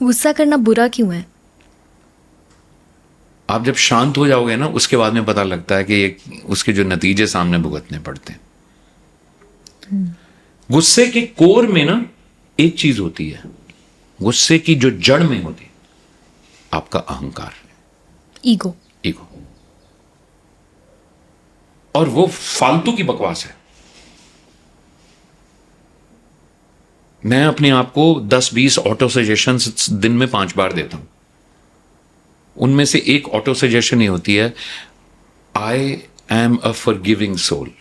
गुस्सा करना बुरा क्यों है? आप जब शांत हो जाओगे ना, उसके बाद में पता लगता है कि उसके जो नतीजे सामने भुगतने पड़ते हैं। गुस्से के कोर में ना एक चीज होती है, गुस्से की जो जड़ में होती है आपका अहंकार, ईगो। ईगो। और वो फालतू की बकवास है। मैं अपने आप को 10-20 ऑटो सजेशंस दिन में 5 बार देता हूं। उनमें से एक ऑटो सजेशन ही होती है, I am a forgiving soul,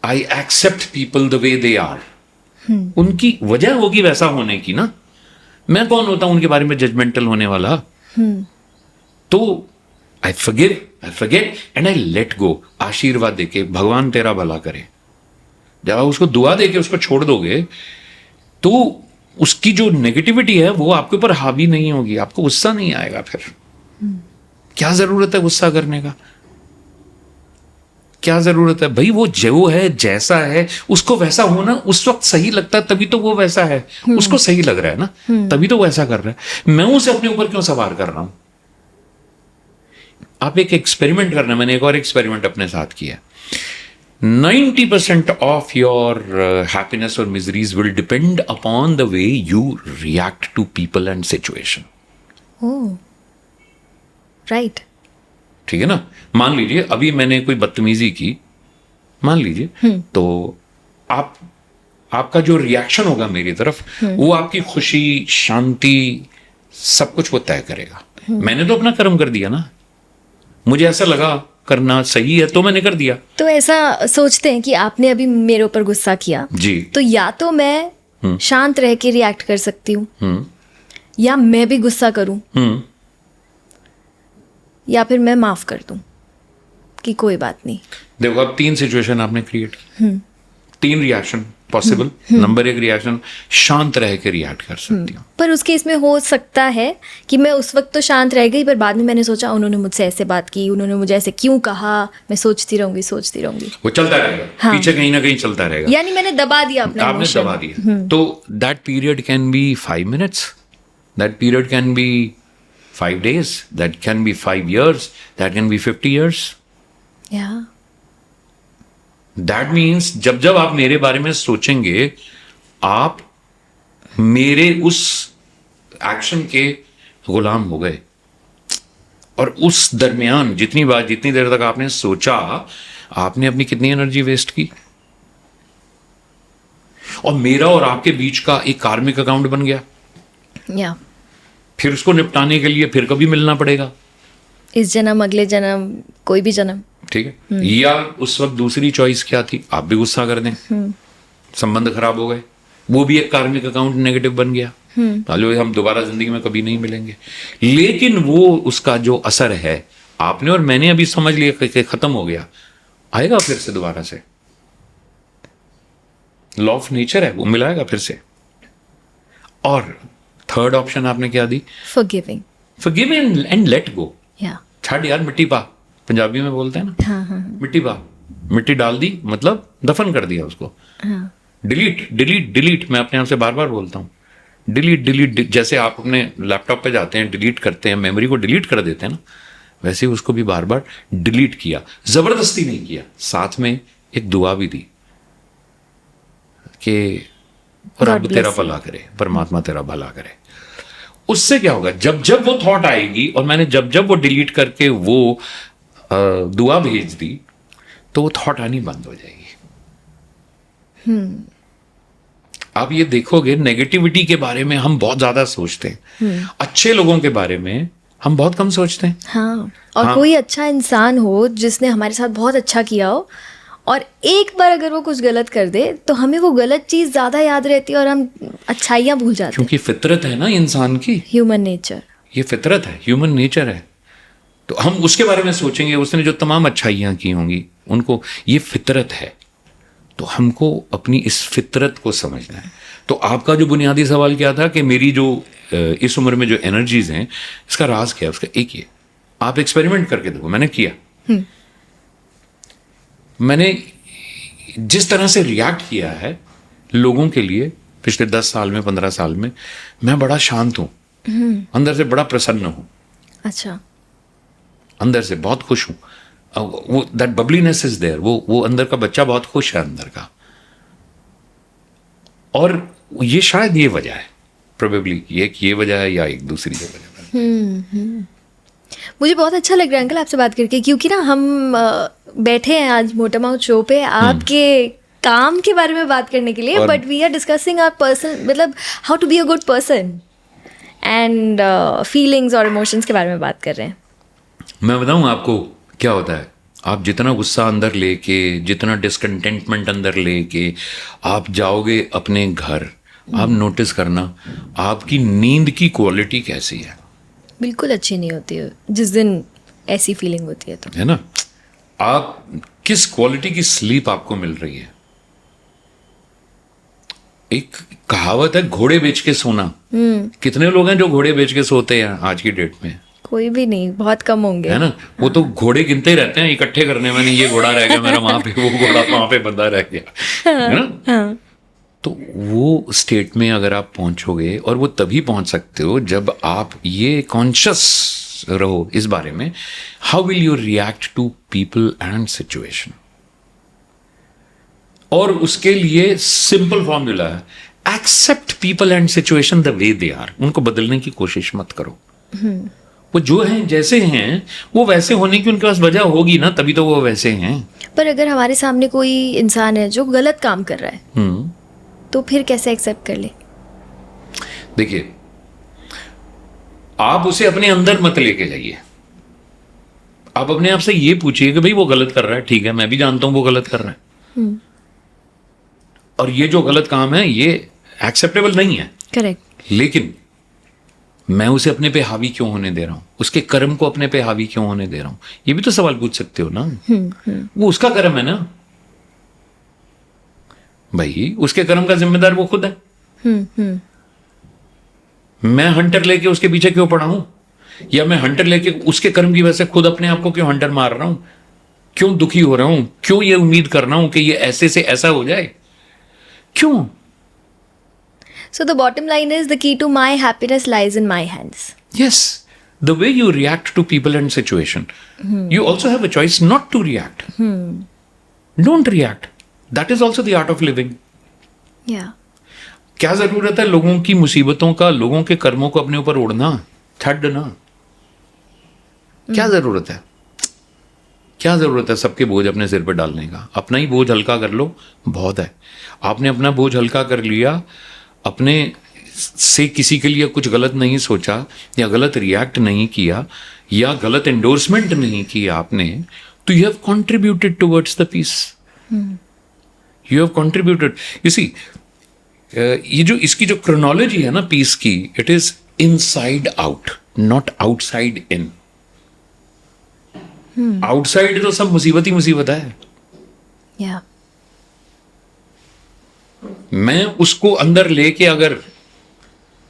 I accept people the way they are. उनकी वजह होगी वैसा होने की ना, मैं कौन होता हूं उनके बारे में जजमेंटल होने वाला। तो I forgive and I let go. आशीर्वाद देके, भगवान तेरा भला करे, जब आप उसको दुआ देके उसको छोड़ दोगे तो उसकी जो नेगेटिविटी है वो आपके ऊपर हावी नहीं होगी, आपको गुस्सा नहीं आएगा। फिर क्या जरूरत है गुस्सा करने का? क्या जरूरत है भाई? वो जो है जैसा है उसको वैसा होना उस वक्त सही लगता है, तभी तो वो वैसा है। उसको सही लग रहा है ना, तभी तो वो ऐसा कर रहा है। मैं उसे अपने ऊपर क्यों सवार कर रहा हूं? आप एक एक्सपेरिमेंट करना, मैंने एक और एक्सपेरिमेंट अपने साथ किया। 90% of your happiness or miseries will depend upon the way you react to people and situation. Oh, right. ठीक है ना? मान लीजिए अभी मैंने कोई बदतमीजी की, मान लीजिए, तो आपका जो रिएक्शन होगा मेरी तरफ, वो आपकी खुशी, शांति, सब कुछ वो तय करेगा। मैंने तो अपना कर्म कर दिया ना, मुझे ऐसा लगा करना सही है तो मैंने कर दिया। तो ऐसा सोचते हैं कि आपने अभी मेरे ऊपर गुस्सा किया जी, तो या तो मैं शांत रह के रिएक्ट कर सकती हूँ, या मैं भी गुस्सा करूं, या फिर मैं माफ कर दूं कि कोई बात नहीं। देखो अब 3 सिचुएशन आपने क्रिएट की, 3 रिएक्शन पॉसिबल। नंबर 1 रिएक्शन, शांत रह के रिएक्ट कर सकती हूँ। पर उसके इसमें हो सकता है कि मैं उस वक्त तो शांत रह गई, पर बाद में मैंने सोचा उन्होंने मुझसे ऐसे बात की, उन्होंने मुझे ऐसे क्यों कहा, मैं सोचती रहूंगी। वो चलता रहेगा, हाँ। पीछे कहीं ना कहीं चलता रहेगा। यानी मैंने दबा दिया अपना आपने emotion। दबा दिया। तो that period can be 5 minutes, that period can be 5 days, that can be 5 years, that can be 50 years। या दैट मीन्स जब जब आप मेरे बारे में सोचेंगे, आप मेरे उस एक्शन के गुलाम हो गए। और उस दरमियान जितनी देर तक आपने सोचा, आपने अपनी कितनी एनर्जी वेस्ट की, और मेरा और आपके बीच का एक कार्मिक अकाउंट बन गया। या फिर उसको निपटाने के लिए फिर कभी मिलना पड़ेगा, इस जन्म, अगले जन्म, कोई भी जन्म। ठीक है? या उस वक्त दूसरी चॉइस क्या थी, आप भी गुस्सा कर दें, संबंध खराब हो गए, वो भी एक कार्मिक अकाउंट नेगेटिव बन गया, चलो हम दोबारा जिंदगी में कभी नहीं मिलेंगे। लेकिन वो उसका जो असर है, आपने और मैंने अभी समझ लिया कि खत्म हो गया, आएगा फिर से दोबारा से। लॉ ऑफ नेचर है, वो मिलाएगा फिर से। और थर्ड ऑप्शन आपने क्या दी? Forgiving and let go. या छाड़ यार, मिट्टी पा, पंजाबी में बोलते हैं ना। हाँ। मिट्टी पा, मिट्टी डाल दी मतलब दफन कर दिया उसको। हाँ। डिलीट, मैं अपने आप से बार बार बोलता हूँ, डिलीट। जैसे आप अपने लैपटॉप पे जाते हैं, डिलीट करते हैं, मेमोरी को डिलीट कर देते हैं ना, वैसे ही उसको भी बार बार डिलीट किया। जबरदस्ती नहीं किया, साथ में एक दुआ भी दी कि रब तेरा भला करे, परमात्मा तेरा भला करे। उससे क्या होगा, जब जब वो थॉट आएगी, और मैंने जब जब वो डिलीट करके वो दुआ भेज दी, तो वो थॉट आनी बंद हो जाएगी। आप ये देखोगे, नेगेटिविटी के बारे में हम बहुत ज्यादा सोचते हैं, अच्छे लोगों के बारे में हम बहुत कम सोचते हैं। हाँ, और कोई अच्छा इंसान हो जिसने हमारे साथ बहुत अच्छा किया हो, और एक बार अगर वो कुछ गलत कर दे तो हमें वो गलत चीज ज्यादा याद रहती है और हम अच्छाइयाँ भूल जाते हैं। क्योंकि फितरत है ना इंसान की, ह्यूमन नेचर, ये फितरत है, ह्यूमन नेचर है। तो हम उसके बारे में सोचेंगे, उसने जो तमाम अच्छाइयाँ की होंगी उनको, ये फितरत है। तो हमको अपनी इस फितरत को समझना है। तो आपका जो बुनियादी सवाल क्या था कि मेरी जो इस उम्र में जो एनर्जीज हैं, इसका राज क्या है? उसका एक ही है, आप एक्सपेरिमेंट करके देखो। मैंने किया, मैंने जिस तरह से रिएक्ट किया है लोगों के लिए, पिछले 10 साल में, 15 साल में, मैं बड़ा शांत हूँ, अंदर से बड़ा प्रसन्न हूँ, अच्छा, अंदर से बहुत खुश हूँ। वो दैट बबलीनेस इज देयर, वो अंदर का बच्चा बहुत खुश है अंदर का। और ये शायद ये वजह है, प्रोबेबली ये वजह है या एक दूसरी वजह है। मुझे बहुत अच्छा लग रहा है अंकल आपसे बात करके, क्योंकि ना हम बैठे हैं आज मोटा माउथ शो पे आपके काम के बारे में बात करने के लिए, but we are discussing our person, मतलब how to be a good person and feelings और इमोशंस के बारे में बात कर रहे हैं। मैं बताऊं आपको क्या होता है, आप जितना गुस्सा अंदर लेके, जितना डिसकंटेंटमेंट अंदर लेके आप जाओगे अपने घर, आप नोटिस करना आपकी नींद की क्वालिटी कैसी है। बिल्कुल अच्छी नहीं होती है जिस दिन ऐसी फीलिंग होती है, तो है ना, आप किस क्वालिटी की स्लीप आपको मिल रही है। एक कहावत है घोड़े बेच के सोना, कितने लोग हैं जो घोड़े बेच के सोते हैं आज की डेट में? कोई भी नहीं, बहुत कम होंगे, है ना। वो तो घोड़े गिनते ही रहते हैं इकट्ठे करने में, नहीं ये घोड़ा रह गया मेरा वहां पे, वो घोड़ा वहां पे बंधा रह गया, है ना। तो वो स्टेट में अगर आप पहुंचोगे, और वो तभी पहुंच सकते हो जब आप ये कॉन्शियस रहो इस बारे में, how will you react to people and situation. और उसके लिए सिंपल फॉर्मूला है, accept people and situation the way they are. उनको बदलने की कोशिश मत करो, वो जो हैं जैसे हैं वो वैसे होने की उनके पास वजह होगी ना, तभी तो वो वैसे हैं। पर अगर हमारे सामने कोई इंसान है जो गलत काम कर रहा है, तो फिर कैसे एक्सेप्ट कर ले? देखिए, आप उसे अपने अंदर मत लेके जाइए, आप अपने आप से ये पूछिए कि भाई वो गलत कर रहा है, ठीक है, मैं भी जानता हूं वो गलत कर रहा है, और ये जो गलत काम है ये एक्सेप्टेबल नहीं है, करेक्ट, लेकिन मैं उसे अपने पे हावी क्यों होने दे रहा हूं, उसके कर्म को अपने पे हावी क्यों होने दे रहा हूं, ये भी तो सवाल पूछ सकते हो ना। वो उसका कर्म है ना भाई, उसके कर्म का जिम्मेदार वो खुद है। मैं हंटर लेके उसके पीछे क्यों पड़ा हूं, या मैं हंटर लेके उसके कर्म की वजह से खुद अपने आप को क्यों हंटर मार रहा हूं, क्यों दुखी हो रहा हूं, क्यों ये उम्मीद कर रहा हूं कि ये ऐसे से ऐसा हो जाए, क्यों? So the bottom line is the key to my happiness lies in my hands. Yes, the way you react to people and situation, you also have a choice not to react. Don't react. That is also the art of living. Yeah. क्या जरूरत है लोगों की मुसीबतों का, लोगों के कर्मों को अपने ऊपर ओढ़ना, छड़ना? क्या जरूरत है? क्या जरूरत है सबके बोझ अपने सिर पर डालने का? अपना ही बोझ हल्का कर लो, बहुत है। आपने अपना बोझ हल्का कर लिया, अपने से किसी के लिए कुछ गलत नहीं सोचा, या गलत रिएक्ट नहीं किया, या गलत एंडोर्समेंट नहीं किया आपने, तो you have contributed towards the peace. You have contributed. You see, ये जो इसकी जो क्रोनोलॉजी है ना पीस की, it is inside out, not outside in. Outside तो सब मुसीबत ही मुसीबत है। Yeah. मैं उसको अंदर लेके अगर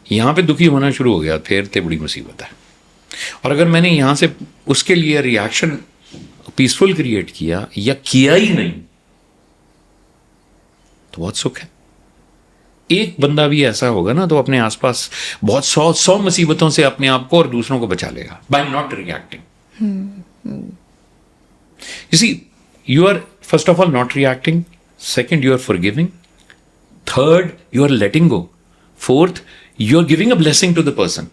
यहां पे दुखी होना शुरू हो गया, फिर तो बड़ी मुसीबत है। और अगर मैंने यहां से उसके लिए रिएक्शन पीसफुल क्रिएट किया, या किया ही नहीं, तो बहुत सुख है। एक बंदा भी ऐसा होगा ना, तो अपने आसपास बहुत 100 मुसीबतों से अपने आप को और दूसरों को बचा लेगा, by not reacting. You see, you are first of all not reacting. Second, you are forgiving. Third, you are letting go. Fourth, you are giving a blessing to the person.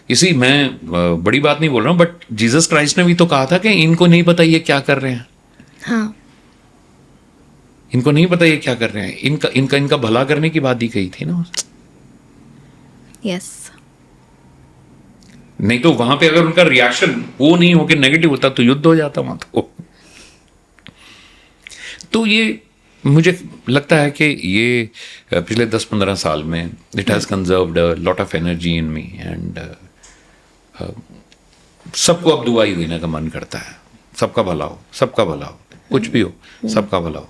You see, मैं बड़ी बात नहीं बोल रहा हूं, but Jesus Christ ने भी तो कहा था कि इनको नहीं पता ये क्या कर रहे हैं। हाँ, इनको नहीं पता ये क्या कर रहे हैं, इनका भला करने की बात ही कही थी ना। यस। नहीं तो वहां पे अगर उनका रिएक्शन वो नहीं होकर नेगेटिव होता तो युद्ध हो जाता वहां। तो ये मुझे लगता है कि ये पिछले 10-15 साल में it has conserved a lot of energy in me, and सबको अब दुआ ही देने का मन करता है। सबका भला हो, सबका भला हो, कुछ भी हो, सबका भला हो।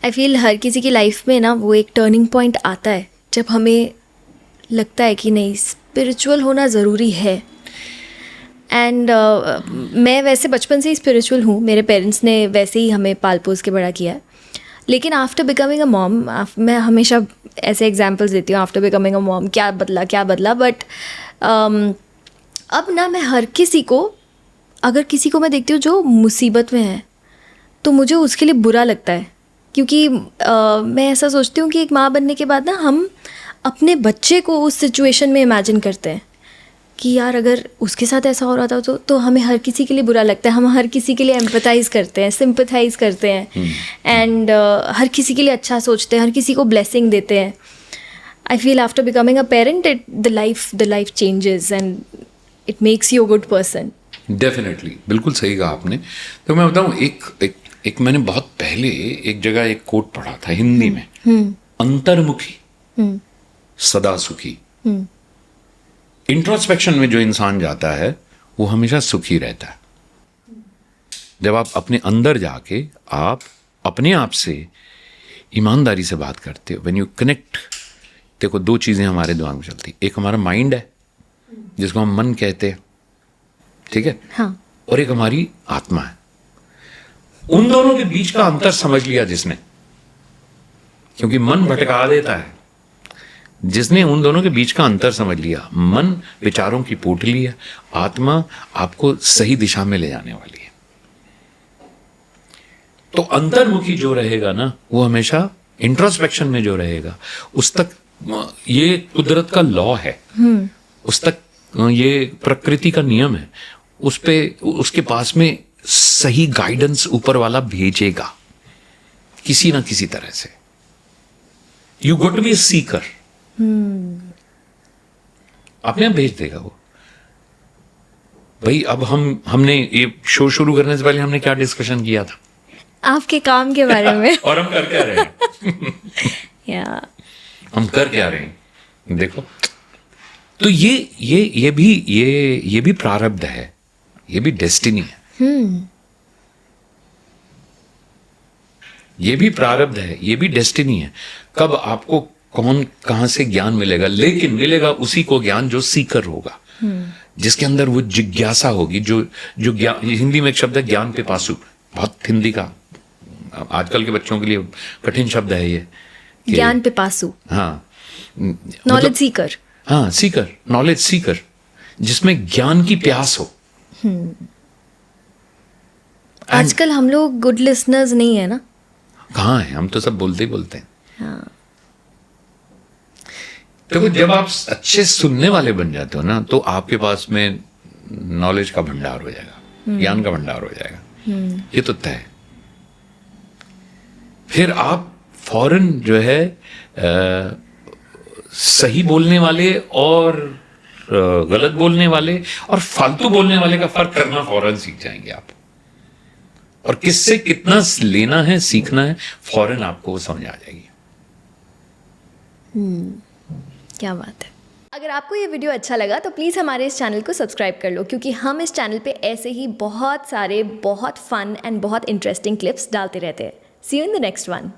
आई फील हर किसी की लाइफ में ना वो एक टर्निंग पॉइंट आता है जब हमें लगता है कि नहीं, स्पिरिचुअल होना ज़रूरी है। एंड मैं वैसे बचपन से ही स्पिरिचुअल हूँ, मेरे पेरेंट्स ने वैसे ही हमें पाल पोस के बड़ा किया है। लेकिन आफ्टर बिकमिंग अ मॉम, मैं हमेशा ऐसे एग्जांपल्स देती हूँ, आफ्टर बिकमिंग अ मॉम क्या बदला। बट अब ना मैं हर किसी को, अगर किसी को मैं देखती हूँ जो मुसीबत में है, तो मुझे उसके लिए बुरा लगता है। क्योंकि मैं ऐसा सोचती हूँ कि एक माँ बनने के बाद ना हम अपने बच्चे को उस सिचुएशन में इमेजिन करते हैं कि यार अगर उसके साथ ऐसा हो रहा था तो हमें हर किसी के लिए बुरा लगता है, हम हर किसी के लिए एम्पैथाइज करते हैं, सिंपैथाइज करते हैं, एंड हर किसी के लिए अच्छा सोचते हैं, हर किसी को ब्लेसिंग देते हैं। I feel after becoming a parent the life changes and it makes you a good person. Definitely, बिल्कुल सही कहा आपने। तो मैं बताऊँ, एक मैंने बहुत पहले एक जगह एक कोट पढ़ा था हिंदी में, अंतर्मुखी सदा सुखी। इंट्रोस्पेक्शन में जो इंसान जाता है वो हमेशा सुखी रहता है। जब आप अपने अंदर जाके आप अपने आप से ईमानदारी से बात करते हो, व्हेन यू कनेक्ट, देखो दो चीज़ें हमारे दिमाग में चलती, एक हमारा माइंड है जिसको हम मन कहते हैं, ठीक है, हाँ, और एक हमारी आत्मा है। उन दोनों के बीच का अंतर समझ लिया जिसने, क्योंकि मन भटका देता है, जिसने उन दोनों के बीच का अंतर समझ लिया, मन विचारों की पोटली है, आत्मा आपको सही दिशा में ले जाने वाली है। तो अंतर्मुखी जो रहेगा ना, वो हमेशा इंट्रोस्पेक्शन में जो रहेगा, उस तक ये कुदरत का लॉ है, उस तक ये प्रकृति का नियम है, उस पे उसके पास में सही गाइडेंस ऊपर वाला भेजेगा किसी ना किसी तरह से। You got to be a seeker, अपने आप भेज देगा वो। भाई अब हमने ये शो शुरू करने से पहले हमने क्या डिस्कशन किया था? आपके काम के बारे में। और हम कर क्या रहे हैं? या हम कर क्या रहे हैं देखो। तो ये भी प्रारब्ध है, ये भी डेस्टिनी है। ये भी प्रारब्ध है, ये भी डेस्टिनी है। कब आपको कौन कहां से ज्ञान मिलेगा, लेकिन मिलेगा उसी को ज्ञान जो सीकर होगा, जिसके अंदर वो जिज्ञासा होगी, जो ज्ञान, हिंदी में एक शब्द है ज्ञान पिपासु, बहुत हिंदी का आजकल के बच्चों के लिए कठिन शब्द है ये, ज्ञान पिपासु। हाँ, नॉलेज सीकर। हाँ, सीकर, नॉलेज सीकर, जिसमें ज्ञान की प्यास हो। आजकल हम लोग गुड लिसनर्स नहीं है ना। कहाँ है, हम तो सब बोलते ही बोलते हैं। हाँ। देखो जब आप अच्छे सुनने वाले बन जाते हो ना, तो आपके पास में नॉलेज का भंडार हो जाएगा, ज्ञान का भंडार हो जाएगा, ये तो तय है। फिर आप फौरन जो है सही बोलने वाले और गलत बोलने वाले और फालतू बोलने वाले का फर्क करना फौरन सीख जाएंगे आप, और किससे कितना लेना है, सीखना है, फौरन आपको समझ आ जाएगी। क्या बात है। अगर आपको ये वीडियो अच्छा लगा तो प्लीज़ हमारे इस चैनल को सब्सक्राइब कर लो, क्योंकि हम इस चैनल पे ऐसे ही बहुत सारे बहुत फन एंड बहुत इंटरेस्टिंग क्लिप्स डालते रहते हैं। See you in the next one.